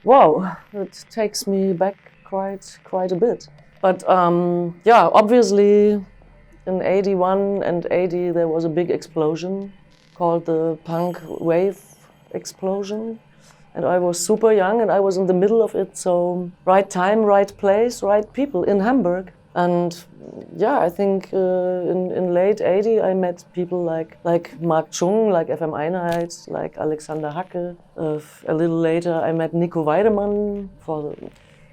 Wow, it takes me back quite a bit. But yeah, obviously in 81 and 80 there was a big explosion called the punk wave explosion. And I was super young and I was in the middle of it, so right time, right place, right people in Hamburg. And yeah, I think in late 80 I met people like Mark Chung, like FM Einheit, like Alexander Hacke. A little later I met Nico Weidemann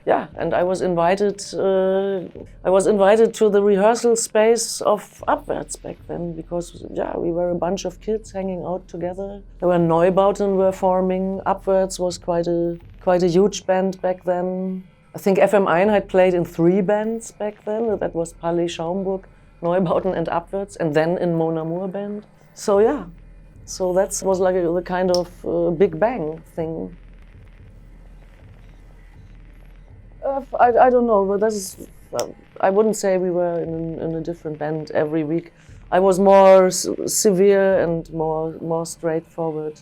and I was invited to the rehearsal space of Abwärts back then because we were a bunch of kids hanging out together. There were Neubauten were forming. Abwärts was quite a huge band back then. I think FM Einheit played in 3 bands back then. That was Palais Schaumburg, Neubauten and Abwärts, and then in Mona Mur band. So yeah, so that was like the kind of Big Bang thing. I don't know, but I wouldn't say we were in a different band every week. I was more severe and more straightforward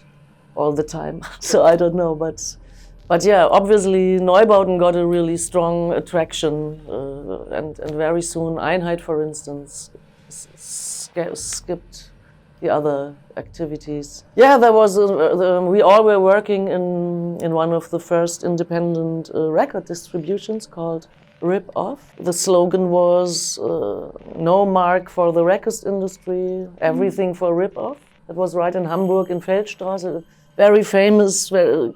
all the time. So I don't know, but yeah, obviously Neubauten got a really strong attraction, and very soon Einheit, for instance, skipped the other activities. Yeah, there was we all were working in one of the first independent record distributions called Rip Off. The slogan was no mark for the record industry, everything for Rip Off. That was right in Hamburg in Feldstraße, a very famous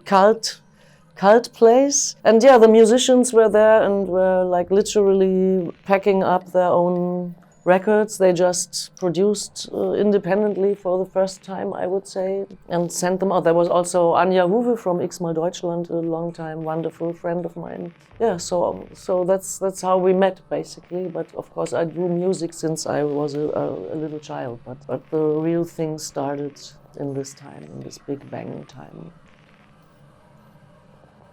cult place. And yeah, the musicians were there and were like literally packing up their own records they just produced independently for the first time, I would say, and sent them out. There was also Anja Huwe from X-Mal Deutschland, a long time wonderful friend of mine. Yeah, so that's how we met basically. But of course, I do music since I was a little child. But the real thing started in this time, in this Big Bang time.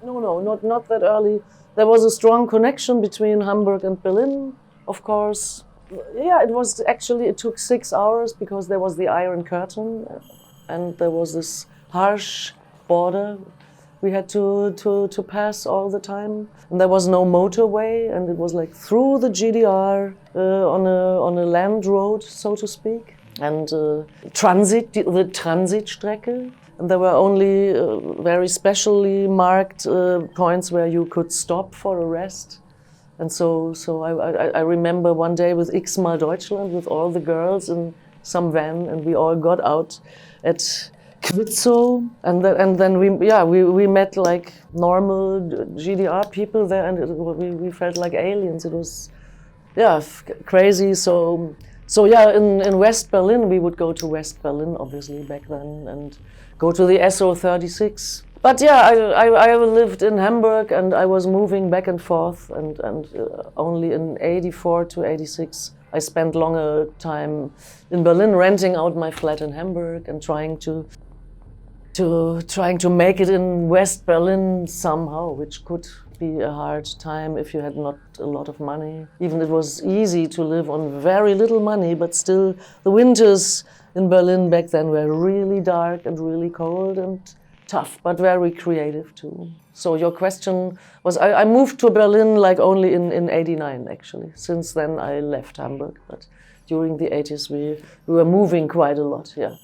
No, not that early. There was a strong connection between Hamburg and Berlin, of course. Yeah, it took 6 hours because there was the Iron Curtain and there was this harsh border we had to pass all the time. And there was no motorway and it was like through the GDR on a land road, so to speak. And the Transitstrecke. And there were only very specially marked points where you could stop for a rest. And so I remember one day with X-Mal Deutschland with all the girls in some van, and we all got out at Quitzow, and then we met like normal GDR people there, and we felt like aliens. It was crazy. So yeah, in West Berlin we would go to West Berlin obviously back then and go to the SO36. But yeah, I lived in Hamburg and I was moving back and forth and only in 84 to 86 I spent longer time in Berlin renting out my flat in Hamburg and trying to make it in West Berlin somehow, which could be a hard time if you had not a lot of money. Even it was easy to live on very little money, but still the winters in Berlin back then were really dark and really cold and tough, but very creative too. So your question was, I moved to Berlin like only in 89 actually. Since then I left Hamburg, but during the 80s we were moving quite a lot, yeah.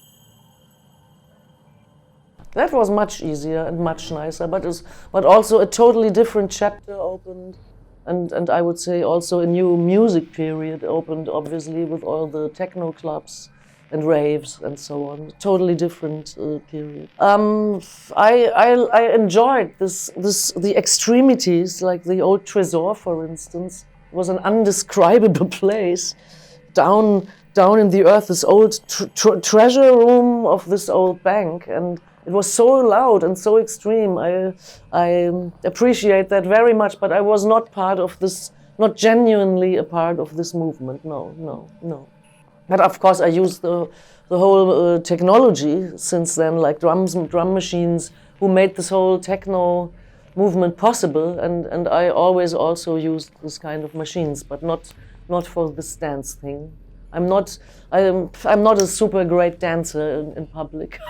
That was much easier and much nicer, but also a totally different chapter opened. And I would say also a new music period opened, obviously, with all the techno clubs and raves and so on. Totally different period. I enjoyed the extremities, like the old Tresor, for instance. It was an undescribable place down in the earth, this old treasure room of this old bank, and it was so loud and so extreme. I appreciate that very much, but I was not part of this, not genuinely a part of this movement. No. But of course, I used the whole technology since then, like drums and drum machines, who made this whole techno movement possible. And I always also used this kind of machines, but not for this dance thing. I'm not a super great dancer in public.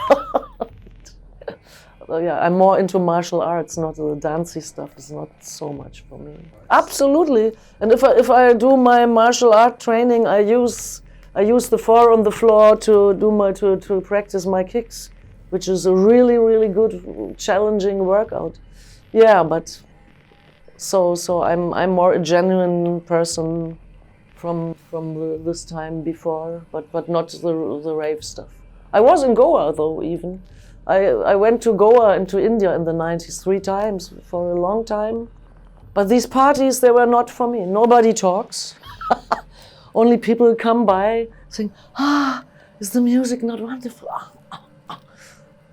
yeah, I'm more into martial arts, not the dancey stuff. It's not so much for me. Absolutely. And if I do my martial art training, I use the floor on the floor to practice my kicks, which is a really good, challenging workout. Yeah, but so I'm more a genuine person from this time before, but not the rave stuff. I was in Goa though, even. I went to Goa and to India in the 90s 3 times for a long time. But these parties, they were not for me. Nobody talks. Only people come by saying, is the music not wonderful?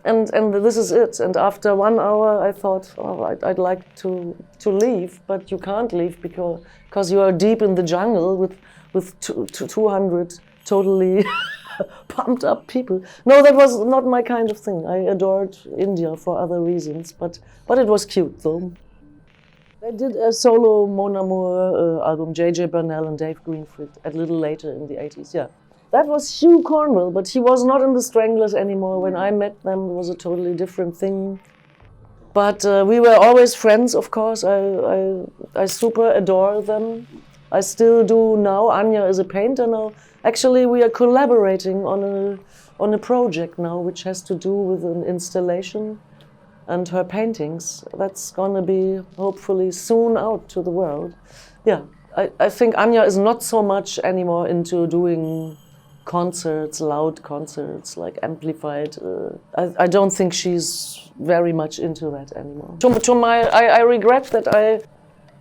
And this is it. And after 1 hour, I thought, I'd like to leave, but you can't leave because you are deep in the jungle with 200 totally pumped up people. No, that was not my kind of thing. I adored India for other reasons, but it was cute though. I did a solo Mona Mur album, J.J. Burnell and Dave Greenfield, a little later in the 80s, yeah. That was Hugh Cornwell, but he was not in the Stranglers anymore. When I met them, it was a totally different thing. But we were always friends, of course. I super adore them. I still do now. Anja is a painter now. Actually, we are collaborating on a project now, which has to do with an installation and her paintings. That's gonna be hopefully soon out to the world. Yeah, I think Anja is not so much anymore into doing concerts, loud concerts, like amplified. I don't think she's very much into that anymore. I regret that.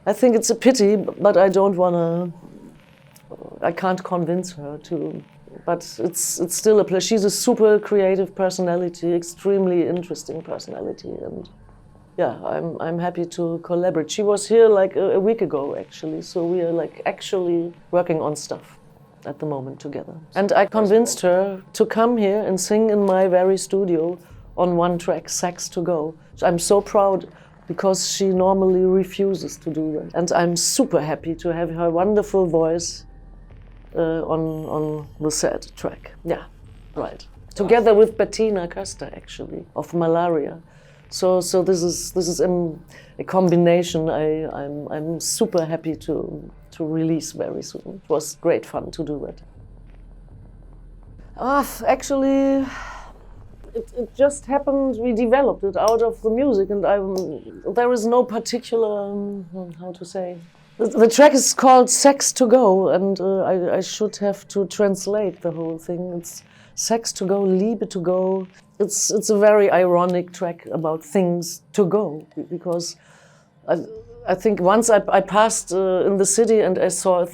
I think it's a pity, but I don't wanna. I can't convince her to. But it's still a pleasure. She's a super creative personality, extremely interesting personality, and yeah, I'm happy to collaborate. She was here like a week ago actually, so we are like actually working on stuff at the moment together. And I convinced her to come here and sing in my very studio on one track, Sex to Go. So I'm so proud because she normally refuses to do that. And I'm super happy to have her wonderful voice on the sad track. Yeah, right. Together with Bettina Köster, actually, of Malaria. So this is a combination I'm super happy to release very soon. It was great fun to do that. Actually, it just happened. We developed it out of the music, and there is no particular how to say. The track is called Sex to Go, and I should have to translate the whole thing. It's Sex to Go, Liebe to Go. It's a very ironic track about things to go, because I think once I passed in the city and I saw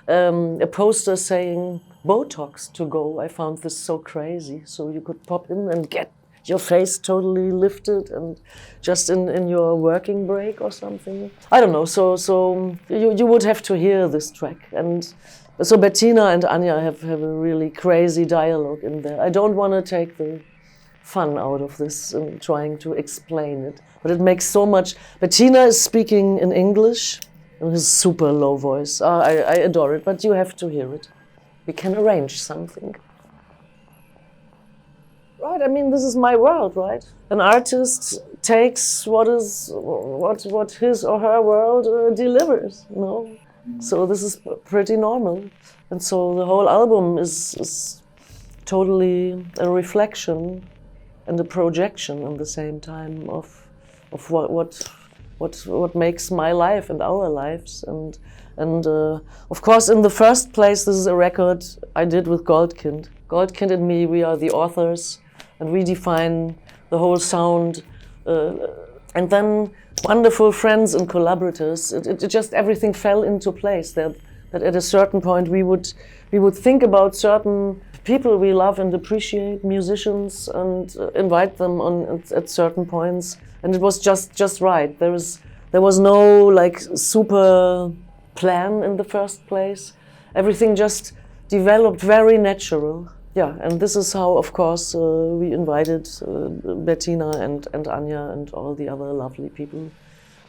a poster saying Botox to go. I found this so crazy. So you could pop in and get your face totally lifted and just in your working break or something. I don't know, so you would have to hear this track. And so Bettina and Anja have a really crazy dialogue in there. I don't want to take the fun out of this and trying to explain it, but it makes so much. Bettina is speaking in English in his super low voice. I adore it, but you have to hear it. We can arrange something. Right, I mean, this is my world, right? An artist takes what his or her world delivers, you know? So this is pretty normal. And so the whole album is totally a reflection and a projection at the same time of what makes my life and our lives. And of course, in the first place, this is a record I did with Goldkind. Goldkind and me, we are the authors, and we define the whole sound. And then wonderful friends and collaborators. It just everything fell into place. That at a certain point we would think about certain people we love and appreciate, musicians, and invite them on at certain points. And it was just right. There was no like super plan in the first place. Everything just developed very natural. Yeah, and this is how, of course, we invited Bettina and Anja and all the other lovely people,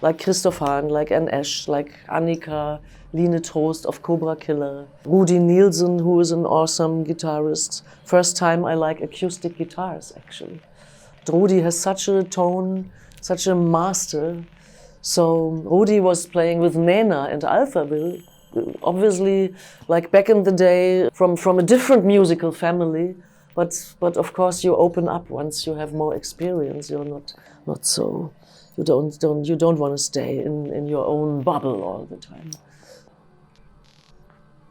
like Christoph Hahn, like Anne Esch, like Annika, Line Trost of Cobra Killer, Rudi Nielsen, who is an awesome guitarist. First time I like acoustic guitars, actually. Rudi has such a tone, such a master. So Rudi was playing with Nena and Alphaville, obviously, like back in the day, from a different musical family. But of course, you open up once you have more experience. You're not so. You don't want to stay in your own bubble all the time.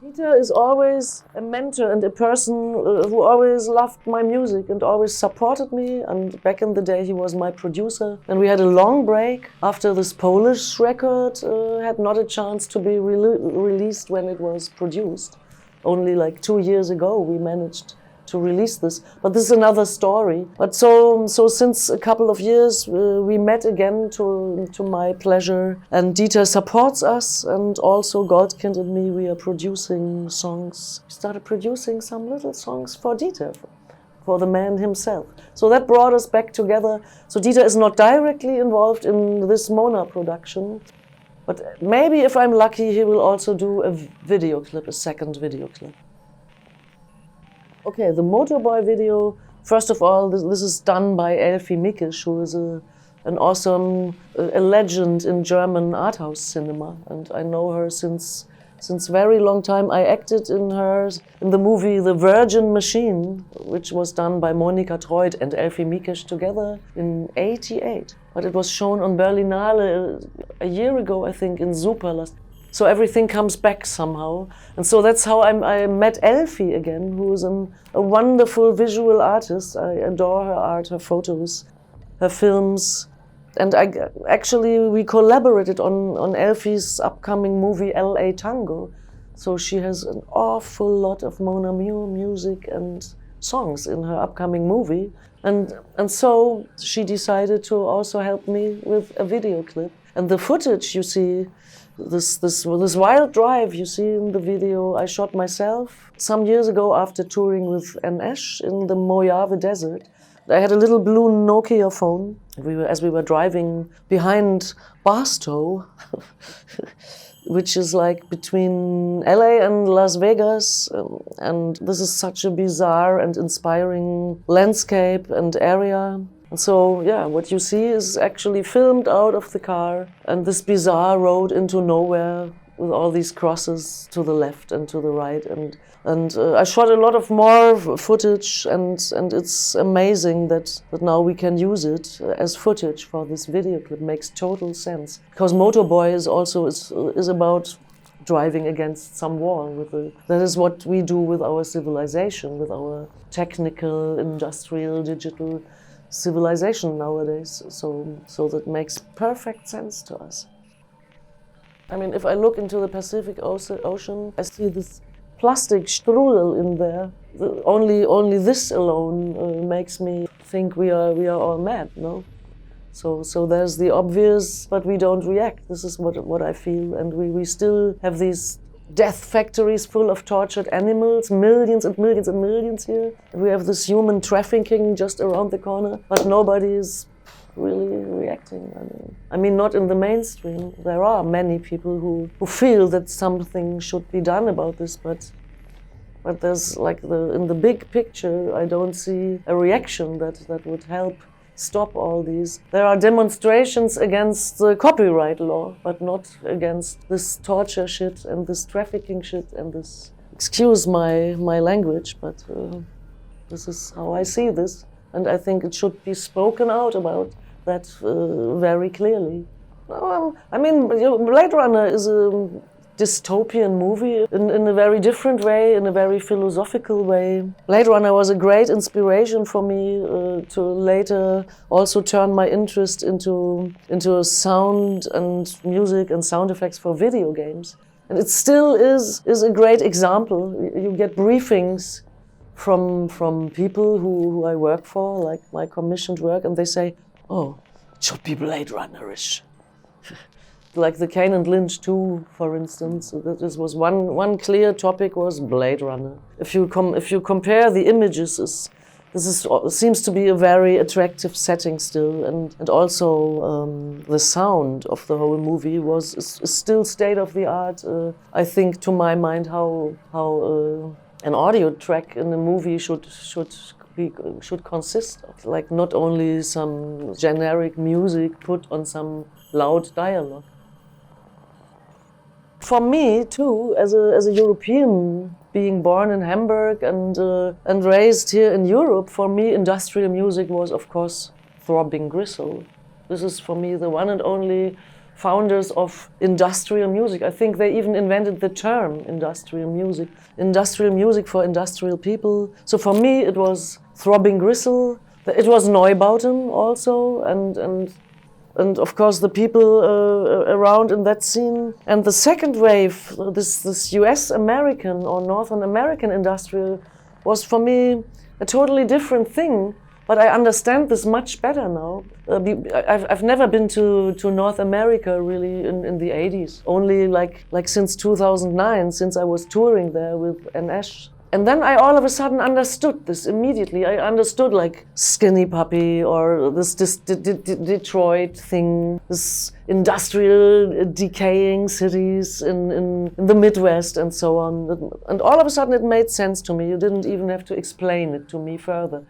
Peter is always a mentor and a person who always loved my music and always supported me. And back in the day, he was my producer. And we had a long break after this Polish record had not a chance to be released when it was produced. Only like 2 years ago, we managed to release this. But this is another story. But so since a couple of years, we met again to my pleasure. And Dieter supports us, and also Goldkind and me, we are producing songs. We started producing some little songs for Dieter, for the man himself. So that brought us back together. So Dieter is not directly involved in this Mona production. But maybe if I'm lucky, he will also do a video clip, a second video clip. Okay, the Motorboy video, first of all, this is done by Elfie Mikisch, who is an awesome, a legend in German art house cinema. And I know her since very long time. I acted in the movie The Virgin Machine, which was done by Monika Treut and Elfie Mikisch together in '88. But it was shown on Berlinale a year ago, I think, in Superlast. So everything comes back somehow. And so that's how I met Elfie again, who is a wonderful visual artist. I adore her art, her photos, her films. And we collaborated on Elfie's upcoming movie, L.A. Tango. So she has an awful lot of Mona Mur music and songs in her upcoming movie. And so she decided to also help me with a video clip. And the footage you see, this wild drive you see in the video, I shot myself some years ago after touring with NS in the Mojave Desert. I had a little blue Nokia phone. As we were driving behind Barstow, which is like between LA and Las Vegas. And this is such a bizarre and inspiring landscape and area. And so, yeah, what you see is actually filmed out of the car, and this bizarre road into nowhere with all these crosses to the left and to the right. And I shot a lot of more footage, and it's amazing that now we can use it as footage for this video clip. Makes total sense. Because Motorboy is about driving against some wall. That is what we do with our civilization, with our technical, industrial, digital civilization nowadays, so that makes perfect sense to us. I mean, if I look into the Pacific Ocean, I see this plastic strudel in there. Only this alone makes me think we are all mad, no? So there's the obvious, but we don't react. This is what I feel, and we still have these death factories full of tortured animals, millions and millions and millions here. We have this human trafficking just around the corner, but nobody is really reacting. I mean, not in the mainstream. There are many people who feel that something should be done about this, but there's like in the big picture, I don't see a reaction that would help stop all these. There are demonstrations against the copyright law, but not against this torture shit and this trafficking shit and this, excuse my language, but this is how I see this. And I think it should be spoken out about that very clearly. I mean, Blade Runner is a dystopian movie in a very different way, in a very philosophical way. Blade Runner was a great inspiration for me to later also turn my interest into sound and music and sound effects for video games. And it still is a great example. You get briefings from people who I work for, like my commissioned work, and they say, oh, it should be Blade Runner-ish. Like the Kane and Lynch 2, for instance, this was one clear topic was Blade Runner. If you compare the images, seems to be a very attractive setting still, and also the sound of the whole movie is still state of the art. I think, to my mind, how an audio track in a movie should should consist of. Like not only some generic music put on some loud dialogue. For me too, as a European, being born in Hamburg and raised here in Europe, for me industrial music was of course Throbbing Gristle. This is for me the one and only founders of industrial music. I think they even invented the term industrial music for industrial people. So for me it was Throbbing Gristle. It was Neubauten also, and of course the people around in that scene. And the second wave, this US American or Northern American industrial, was for me a totally different thing. But I understand this much better now. I've never been to North America really in the 80s. Only like since 2009, since I was touring there with NS. And then I all of a sudden understood this immediately. I understood like Skinny Puppy or this Detroit thing, this industrial decaying cities in the Midwest and so on. And all of a sudden it made sense to me. You didn't even have to explain it to me further.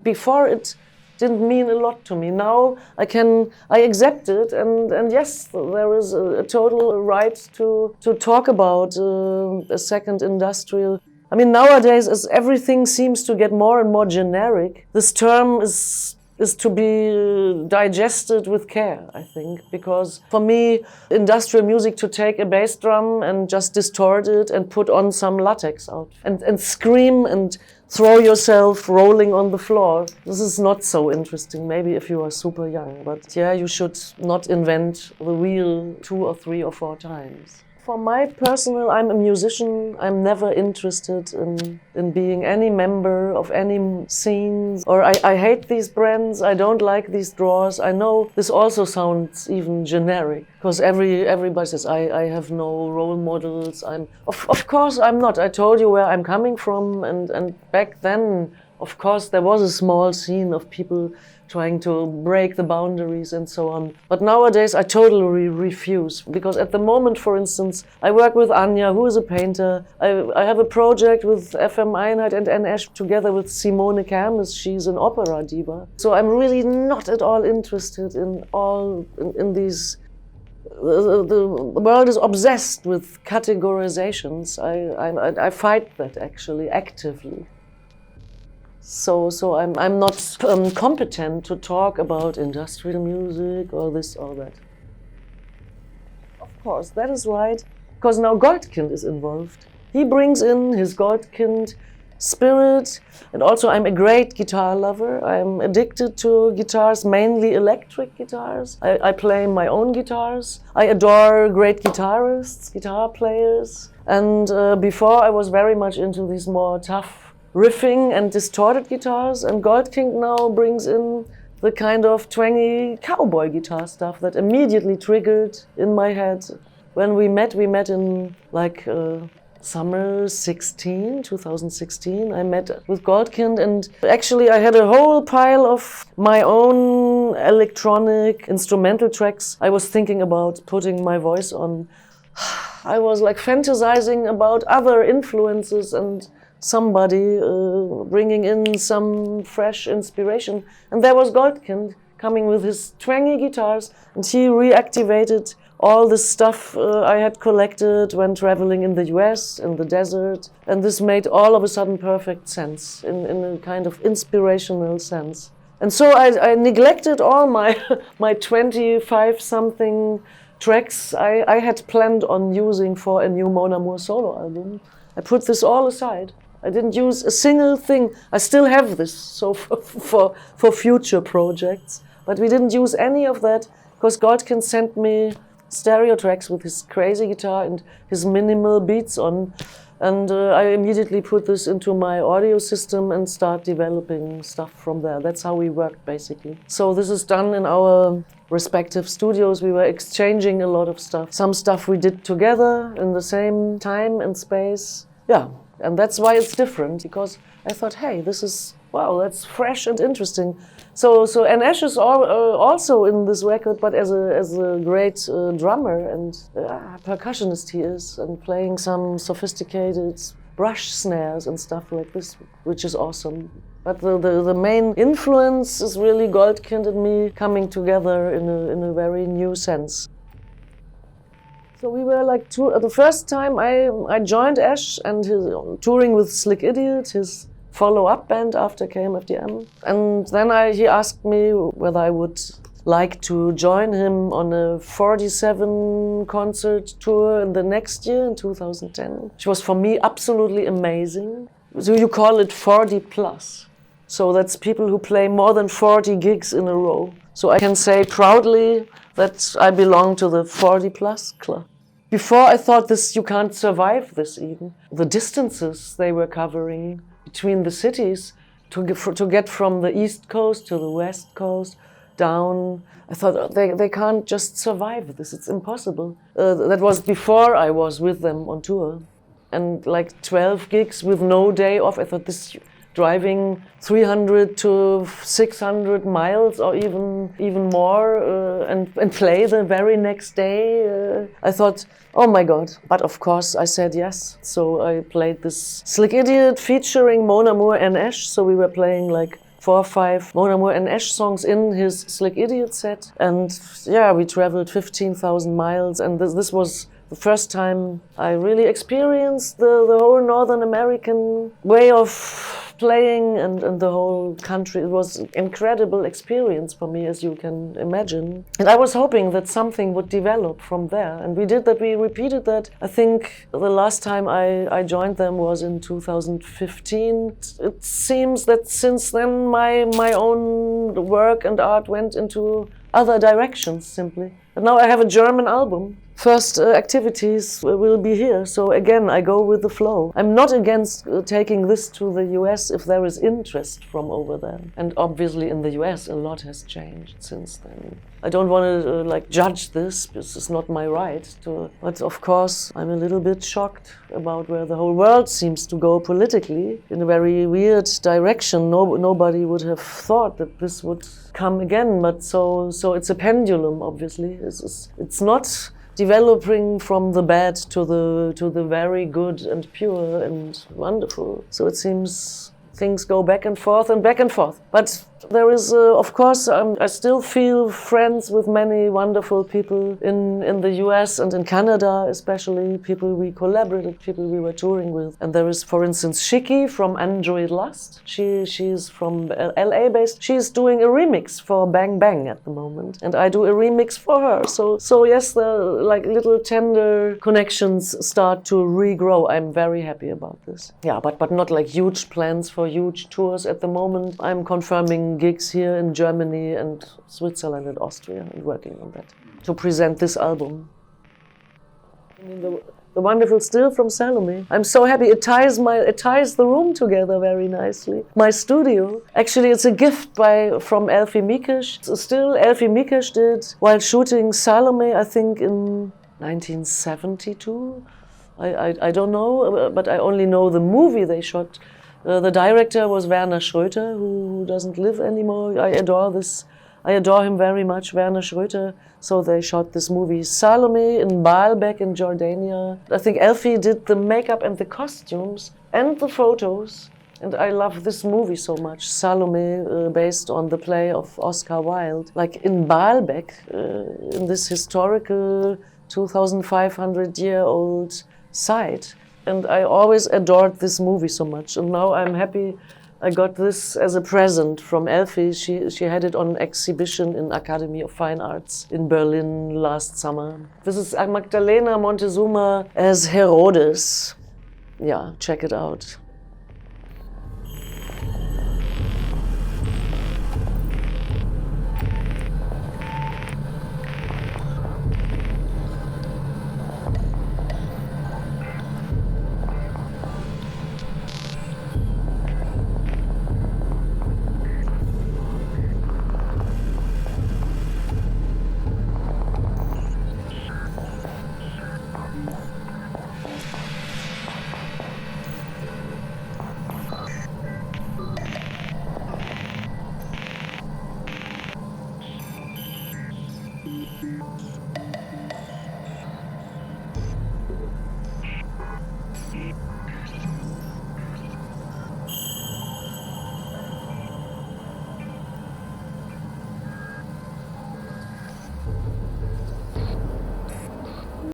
Before it didn't mean a lot to me. Now I accept it, and yes, there is a total right to talk about a second industrial. I mean, nowadays, as everything seems to get more and more generic, this term is to be digested with care, I think. Because for me, industrial music, to take a bass drum and just distort it and put on some latex out and scream and throw yourself rolling on the floor, this is not so interesting. Maybe if you are super young, but yeah, you should not invent the wheel 2 or 3 or 4 times. For my personal, I'm a musician. I'm never interested in being any member of any scenes. Or I hate these brands, I don't like these draws. I know this also sounds even generic, because everybody says, I have no role models. Of course I'm not. I told you where I'm coming from, and back then, of course, there was a small scene of people trying to break the boundaries and so on. But nowadays I totally refuse, because at the moment, for instance, I work with Anja, who is a painter. I have a project with FM Einheit and NS together with Simone Kermes. She's an opera diva. So I'm really not at all interested in these. The world is obsessed with categorizations. I fight that actually actively. So I'm not competent to talk about industrial music or this or that. Of course, that is right, because now Goldkind is involved. He brings in his Goldkind spirit, and also I'm a great guitar lover. I'm addicted to guitars, mainly electric guitars. I play my own guitars. I adore great guitarists, guitar players, and before I was very much into these more tough riffing and distorted guitars, and Goldkind now brings in the kind of twangy cowboy guitar stuff that immediately triggered in my head. When we met in like summer 2016. I met with Goldkind, and actually I had a whole pile of my own electronic instrumental tracks I was thinking about putting my voice on. I was like fantasizing about other influences and somebody bringing in some fresh inspiration. And there was Goldkind coming with his twangy guitars, and he reactivated all the stuff I had collected when traveling in the US, in the desert. And this made all of a sudden perfect sense, in a kind of inspirational sense. And so I neglected all my 25-something tracks I had planned on using for a new Mona Mur solo album. I put this all aside. I didn't use a single thing. I still have this, so for future projects. But we didn't use any of that, because Goldkind sent me stereo tracks with his crazy guitar and his minimal beats on. And I immediately put this into my audio system and start developing stuff from there. That's how we worked, basically. So this is done in our respective studios. We were exchanging a lot of stuff. Some stuff we did together in the same time and space. Yeah. And that's why it's different, because I thought, hey, this is, wow, that's fresh and interesting. So NS is also in this record, but as a great drummer and percussionist he is, and playing some sophisticated brush snares and stuff like this, which is awesome. But the main influence is really Goldkind and me coming together in a very new sense. So we were like the first time I joined Ash and his touring with Slick Idiot, his follow-up band after KMFDM. And then he asked me whether I would like to join him on a 47 concert tour in the next year, in 2010, which was for me absolutely amazing. So you call it 40 plus. So that's people who play more than 40 gigs in a row. So I can say proudly that I belong to the 40 plus club. Before I thought you can't survive this even. The distances they were covering between the cities to get from the East Coast to the West Coast down, I thought they can't just survive this, it's impossible. That was before I was with them on tour. And like 12 gigs with no day off, I thought this driving 300 to 600 miles or even more and play the very next day. I thought, oh my God. But of course I said yes. So I played this Slick Idiot featuring Mona Mur and Ash. So we were playing like 4 or 5 Mona Mur and Ash songs in his Slick Idiot set. And yeah, we traveled 15,000 miles. And this was the first time I really experienced the whole Northern American way of playing and the whole country. It was an incredible experience for me, as you can imagine. And I was hoping that something would develop from there. And we did that, we repeated that. I think the last time I joined them was in 2015. It seems that since then my own work and art went into other directions simply. And now I have a German album. First activities will be here, so again I go with the flow. I'm not against taking this to the US if there is interest from over there. And obviously in the US a lot has changed since then. I don't want to judge this is not my right to, but of course I'm a little bit shocked about where the whole world seems to go politically in a very weird direction. Nobody would have thought that this would come again, but so it's a pendulum. Obviously, it's not developing from the bad to the very good and pure and wonderful. So it seems things go back and forth and back and forth. But there is, of course, I still feel friends with many wonderful people in the US and in Canada, especially people we collaborated, people we were touring with. And there is, for instance, Shiki from Android Lust. She's from LA based. She's doing a remix for Bang Bang at the moment, and I do a remix for her. So yes, the little tender connections start to regrow. I'm very happy about this. Yeah, but not like huge plans for huge tours at the moment. I'm confirming gigs here in Germany and Switzerland and Austria and working on that to present this album. I mean, the wonderful Still from Salome. I'm so happy. It ties the room together very nicely. My studio. Actually, it's a gift from Elfie Mikesh. It's a still Elfie Mikesh did while shooting Salome, I think in 1972. I don't know, but I only know the movie they shot. The director was Werner Schröter, who doesn't live anymore. I adore him very much, Werner Schröter. So they shot this movie Salome in Baalbek in Jordania. I think Elfie did the makeup and the costumes and the photos. And I love this movie so much, Salome, based on the play of Oscar Wilde. Like in Baalbek, in this historical 2,500-year-old site. And I always adored this movie so much. And now I'm happy I got this as a present from Elfie. She had it on exhibition in Academy of Fine Arts in Berlin last summer. This is Magdalena Montezuma as Herodes. Yeah, check it out.